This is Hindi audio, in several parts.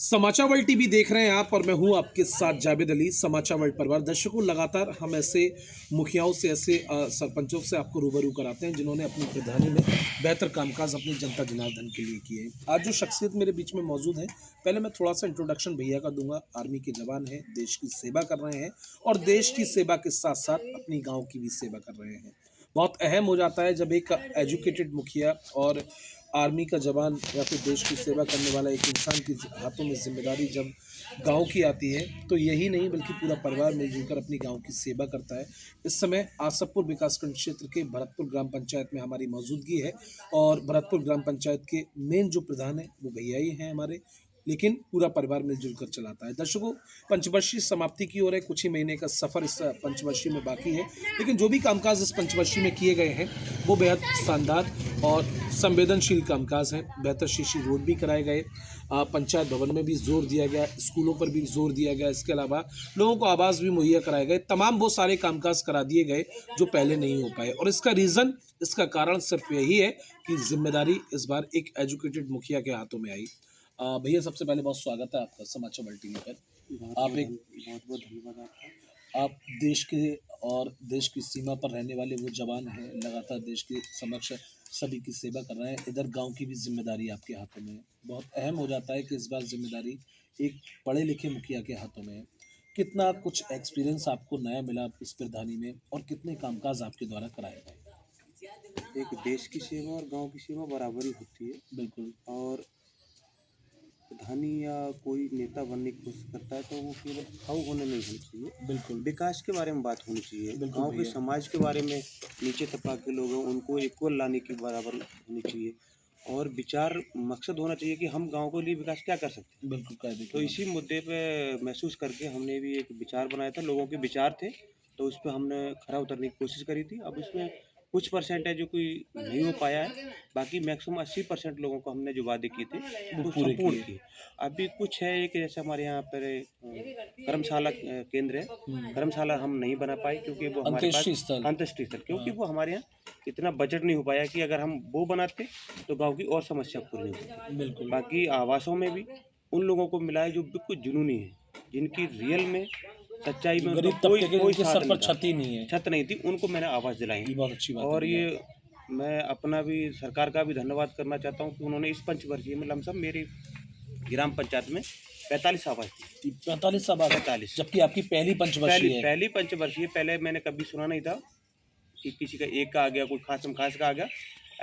समाचार वर्ल्ड टीवी देख रहे हैं आप और मैं हूं आपके साथ जावेद अली। समाचार वर्ल्ड परिवार दर्शकों, लगातार हम ऐसे मुखियाओं से, ऐसे सरपंचों से आपको रूबरू कराते हैं जिन्होंने अपनी प्रधानी में बेहतर कामकाज अपनी जनता जनार्दन के लिए किए हैं। आज जो शख्सियत मेरे बीच में मौजूद है, पहले मैं थोड़ा सा इंट्रोडक्शन भैया का दूंगा। आर्मी के जवान हैं, देश की सेवा कर रहे हैं और देश की सेवा के साथ साथ अपनी गाँव की भी सेवा कर रहे हैं। बहुत अहम हो जाता है जब एक एजुकेटेड मुखिया और आर्मी का जवान या फिर देश की सेवा करने वाला एक इंसान के हाथों में जिम्मेदारी जब गांव की आती है, तो यही नहीं बल्कि पूरा परिवार मिलजुल कर अपनी गांव की सेवा करता है। इस समय आसपपुर विकासखंड क्षेत्र के भरतपुर ग्राम पंचायत में हमारी मौजूदगी है और भरतपुर ग्राम पंचायत के मेन जो प्रधान है वो भैया ही हैं हमारे, लेकिन पूरा परिवार मिलजुल कर चलाता है। दर्शकों, पंचवर्षीय समाप्ति की ओर है, कुछ ही महीने का सफर इस पंचवर्षीय में बाकी है, लेकिन जो भी कामकाज इस पंचवर्षीय में किए गए हैं वो बेहद शानदार और संवेदनशील कामकाज है। बेहतर शीशी रोड भी कराए गए, पंचायत भवन में भी जोर दिया गया, स्कूलों पर भी जोर दिया गया, इसके अलावा लोगों को आवास भी मुहैया कराए गए। तमाम वो सारे कामकाज करा दिए गए जो पहले नहीं हो पाए और इसका कारण सिर्फ यही है कि जिम्मेदारी इस बार एक एजुकेटेड मुखिया के हाथों में आई। भैया, सबसे पहले बहुत स्वागत है आपका समाचार वर्ल्ड टीवी पर। बहुत बहुत धन्यवाद आपका। आप देश के और देश की सीमा पर रहने वाले वो जवान हैं, लगातार देश के समक्ष सभी की सेवा कर रहे हैं। इधर गांव की भी जिम्मेदारी आपके हाथों में है। बहुत अहम हो जाता है कि इस बार जिम्मेदारी एक पढ़े लिखे मुखिया के हाथों में है। कितना कुछ एक्सपीरियंस आपको नया मिला इस प्रधानी में और कितने कामकाज आपके द्वारा कराए गए? एक देश की सेवा और गांव की सेवा बराबर ही होती है। बिल्कुल। और प्रधानी या कोई नेता बनने की कोशिश करता है तो वो केवल खाऊ होने नहीं होना चाहिए, बिल्कुल विकास के बारे में बात होनी चाहिए। बिल्कुल गांव के भैया। समाज के बारे में, नीचे तबका के लोग हैं उनको इक्वल लाने के बराबर होनी चाहिए। और विचार मकसद होना चाहिए कि हम गांव के लिए विकास क्या कर सकते हैं। बिल्कुल कायदे तो की इसी मुद्दे पे महसूस करके हमने भी एक विचार बनाया था, लोगों के विचार थे, तो उस पर हमने खरा उतरने की कोशिश करी थी। अब इसमें कुछ परसेंट है जो कोई नहीं हो पाया है, बाकी मैक्सिमम 80% लोगों को हमने जो वादे किए थे वो वो पूरे संपूर्ण किए। किए। अभी कुछ है एक, जैसे हमारे यहाँ पर कर्मशाला केंद्र है, धर्मशाला हम नहीं बना पाए क्योंकि वो हमारे पास अंत्येष्टि स्थल। अंत्येष्टि स्थल, क्योंकि हाँ। वो हमारे यहाँ इतना बजट नहीं हो पाया कि अगर हम वो बनाते तो गांव की और समस्या पूरी होती। बिल्कुल। बाकी आवासों में भी उन लोगों को मिला है जो बिल्कुल जुनूनी है, जिनकी रियल में सच्चाई में उनका गरीब कोई तबके के कोई जिनके साथ सर पर नहीं था, छत ही नहीं है। छत नहीं थी, उनको मैंने आवास दिलाई ये है। बहुत अच्छी बात है और भैया। ये मैं अपना भी, सरकार का भी धन्यवाद करना चाहता हूँ कि उन्होंने इस पंचवर्षीय में लमसम मेरी ग्राम पंचायत में 45 आवास दी। 45 आवास, 45। जबकि आपकी पहली पहली पंचवर्षीय है। पहली पंचवर्षीय, पहले मैंने कभी सुना नहीं था कि किसी का एक का आ गया, कोई खासम खास का आ गया,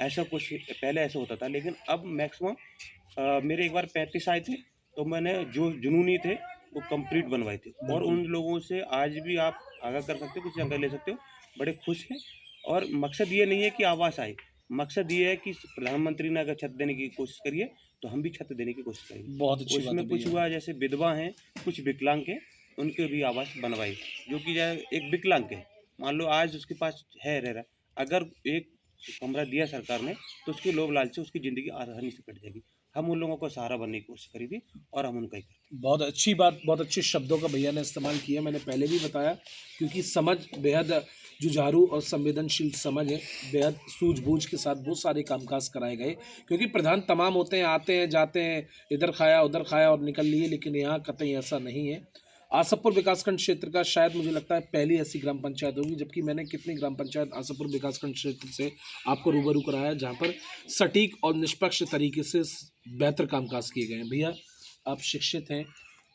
ऐसा कुछ पहले ऐसा होता था। लेकिन अब मैक्सिमम मेरे एक बार 35 आए थे, तो मैंने जो जुनूनी थे वो कंप्लीट बनवाए थे। और बिल्कुल। उन लोगों से आज भी आप आगाह कर सकते हो, कुछ जानकारी ले सकते हो, बड़े खुश हैं। और मकसद ये नहीं है कि आवास आए, मकसद ये है कि प्रधानमंत्री ने अगर छत देने की कोशिश करी है तो हम भी छत देने की कोशिश करेंगे। बहुत अच्छी बात उसमें है कुछ भैया। हुआ, जैसे विधवा हैं, कुछ विकलांग हैं, उनके भी आवास बनवाई। जो कि एक विकलांग है, मान लो आज उसके पास है रह रहा, अगर एक कमरा दिया सरकार ने तो उसके लोभ लालच से उसकी ज़िंदगी आसानी से कट जाएगी। हम उन लोगों को सहारा बनने की कोशिश करी थी और हम उनका ही करते हैं। बहुत अच्छी बात, बहुत अच्छे शब्दों का भैया ने इस्तेमाल किया। मैंने पहले भी बताया, क्योंकि समझ बेहद जुझारू और संवेदनशील समझ है। बेहद सूझबूझ के साथ वो सारे कामकाज कराए गए, क्योंकि प्रधान तमाम होते हैं, आते हैं जाते हैं, इधर खाया उधर खाया और निकल लिए, लेकिन यहाँ कतई ऐसा नहीं है। आसपपुर विकासखंड क्षेत्र का शायद मुझे लगता है पहली ऐसी ग्राम पंचायत होगी, जबकि मैंने कितनी ग्राम पंचायत आसपपुर विकासखंड क्षेत्र से आपको रूबरू कराया जहाँ पर सटीक और निष्पक्ष तरीके से बेहतर कामकाज किए गए हैं। भैया, आप शिक्षित हैं,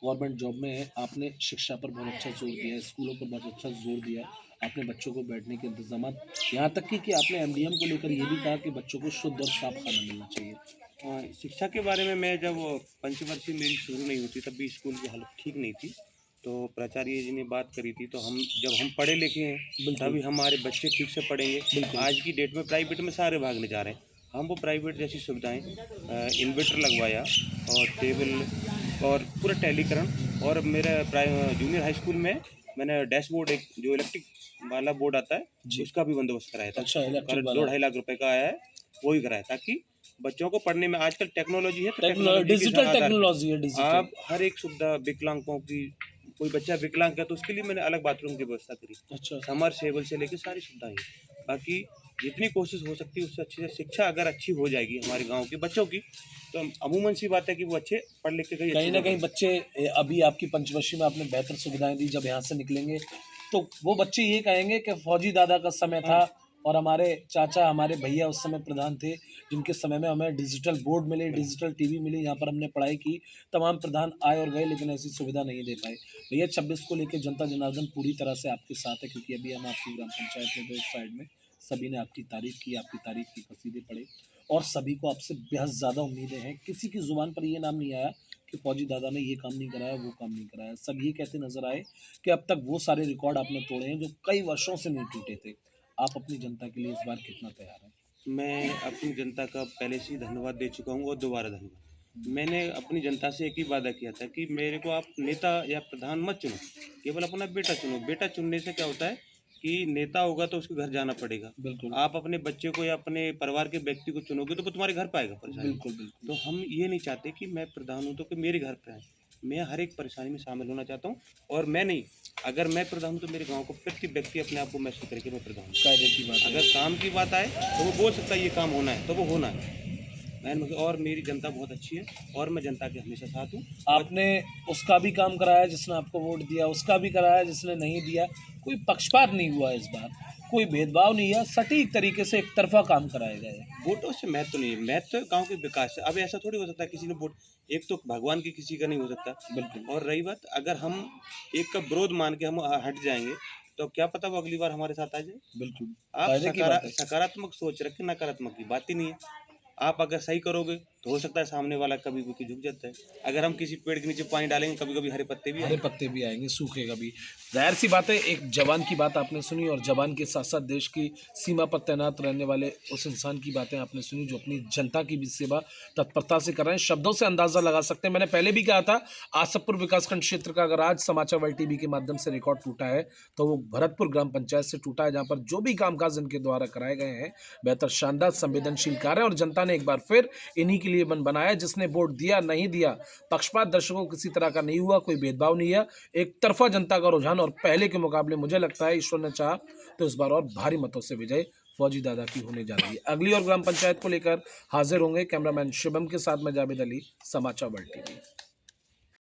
गवर्नमेंट जॉब में हैं, आपने शिक्षा पर बहुत अच्छा जोर दिया है, स्कूलों पर बहुत अच्छा जोर दिया है, आपने बच्चों को बैठने के इंतजाम, यहाँ तक कि आपने एमडीएम को लेकर ये भी कहा कि बच्चों को शुद्ध और साफ खाना मिलना चाहिए। शिक्षा के बारे में मैं, जब पंचवर्षीय मेरी शुरू नहीं होती तब भी स्कूल की हालत ठीक नहीं थी, तो प्राचार्य जी ने बात करी थी, तो हम जब हम पढ़े लिखे हैं तभी हमारे बच्चे ठीक से पढ़ेंगे। आज की डेट में प्राइवेट में सारे भागने जा रहे हैं, हम वो प्राइवेट जैसी सुविधाएं, इन्वर्टर लगवाया और टेबल और पूरा टैलीकरण। और मेरे जूनियर हाई स्कूल में मैंने डैशबोर्ड, एक जो इलेक्ट्रिक वाला बोर्ड आता है जी। उसका भी बंदोबस्त कराया था। अच्छा, इलेक्ट्रिक करीब वाला। 2-2.5 लाख रुपए का आया है, वो ही कराया, ताकि बच्चों को पढ़ने में, आजकल टेक्नोलॉजी है तो टेक्नोलॉजी के डिजिटल आधार पे टेक्नोलॉजी है, डिजिटल। आप हर एक सुविधा विकलांगों की, कोई बच्चा विकलांग है तो उसके लिए मैंने अलग बाथरूम की व्यवस्था करी, अच्छा। समर सेबल से लेकर सारी सुविधाएं हैं। बाकी जितनी कोशिश हो सकती है उससे अच्छी से शिक्षा अगर अच्छी हो जाएगी हमारे गांव के बच्चों की, तो अमूमन सी बात है कि वो अच्छे पढ़ लिख के कहीं अच्छे ना कहीं नौकरी- बच्चे अभी आपकी पंचवर्षीय में आपने बेहतर सुविधाएं दी, जब यहाँ से निकलेंगे तो वो बच्चे ये कहेंगे कि फौजी दादा का समय था और हमारे चाचा हमारे भैया उस समय प्रधान थे, जिनके समय में हमें डिजिटल बोर्ड मिले, डिजिटल टीवी मिली, यहाँ पर हमने पढ़ाई की। तमाम प्रधान आए और गए लेकिन ऐसी सुविधा नहीं दे पाए। भैया 26 को लेकर जनता जनार्दन पूरी तरह से आपके साथ है, क्योंकि अभी हम आपकी ग्राम पंचायत में 2 साइड में सभी ने आपकी तारीफ की, आपकी तारीफ की कसीदे पढ़े और सभी को आपसे बेहद ज़्यादा उम्मीदें हैं। किसी की ज़ुबान पर ये नाम नहीं आया कि फौजी दादा ने ये काम नहीं कराया, वो काम नहीं कराया। सब ये कहते नजर आए कि अब तक वो सारे रिकॉर्ड आपने तोड़े हैं जो कई वर्षों से नहीं टूटे थे। आप अपनी जनता के लिए इस बार कितना तैयार हैं? मैं अपनी जनता का पहले से ही धन्यवाद दे चुका हूँ और दोबारा धन्यवाद। मैंने अपनी जनता से एक ही वादा किया था कि मेरे को आप नेता या प्रधान मत चुनो, केवल अपना बेटा चुनो। बेटा चुनने से क्या होता है कि नेता होगा तो उसके घर जाना पड़ेगा। बिल्कुल आप अपने बच्चे को या अपने परिवार के व्यक्ति को चुनोगे तो वो तुम्हारे घर पाएगा परेशानी। बिल्कुल बिल्कुल। तो हम ये नहीं चाहते कि मैं प्रधान हूँ तो कि मेरे घर पे आए। मैं हर एक परेशानी में शामिल होना चाहता हूँ, और मैं नहीं, अगर मैं प्रधान हूँ तो मेरे गांव को प्रत्येक व्यक्ति अपने आप को महसूस करे कि मैं प्रधान हूँ। कायदे की बात है। अगर काम की बात आए तो वो बोल सकता है ये काम होना है तो वो होना है। और मेरी जनता बहुत अच्छी है और मैं जनता के हमेशा साथ हूँ। आपने उसका भी काम कराया जिसने आपको वोट दिया, उसका भी कराया जिसने नहीं दिया। कोई पक्षपात नहीं हुआ इस बार, कोई भेदभाव नहीं है, सटीक तरीके से एक तरफा काम कराए गए। वोटों से महत्व नहीं है, महत्व गांव के विकास है। अब ऐसा थोड़ी हो सकता है किसी ने वोट, एक तो भगवान की किसी का नहीं हो सकता। बिल्कुल और रही बात, अगर हम एक का विरोध मान के हम हट जाएंगे तो क्या पता वो अगली बार हमारे साथ आ जाए। बिल्कुल, आप कायदे की बात है। सकारात्मक सोच रखें, नकारात्मक की बात ही नहीं है। आप अगर सही करोगे तो हो सकता है सामने वाला कभी भी झुक जाता है। अगर हम किसी पेड़ के नीचे पानी डालेंगे कभी कभी हरे पत्ते भी हरे आएंगे। पत्ते भी आएंगे, सूखेगा भी। जाहिर सी बात है, एक जवान की बात आपने सुनी और जवान के साथ साथ देश की सीमा पर तैनात रहने वाले उस इंसान की बातें आपने सुनी जो अपनी जनता की भी सेवा तत्परता से कर रहे हैं। शब्दों से अंदाजा लगा सकते हैं। मैंने पहले भी कहा था, आसफपुर विकासखंड क्षेत्र का अगर आज समाचार वर्ल्ड टीवी के माध्यम से रिकॉर्ड टूटा है तो वो भरतपुर ग्राम पंचायत से टूटा है, जहाँ पर जो भी कामकाज इनके द्वारा कराए गए हैं बेहतर, शानदार, संवेदनशील कार्य, और जनता ने एक बार फिर इन्हीं के लिए मन बनाया। जिसने वोट दिया नहीं दिया, पक्षपात दर्शकों को किसी तरह का नहीं हुआ, कोई भेदभाव नहीं है, एक तरफा जनता का रुझान। और पहले के मुकाबले मुझे लगता है ईश्वर ने चाहा तो इस बार और भारी मतों से विजय फौजी दादा की होने जा रही है। अगली और ग्राम पंचायत को लेकर हाजिर होंगे कैमरामैन शिवम के साथ मैं जावेद अली, समाचार वर्ल्ड टीवी।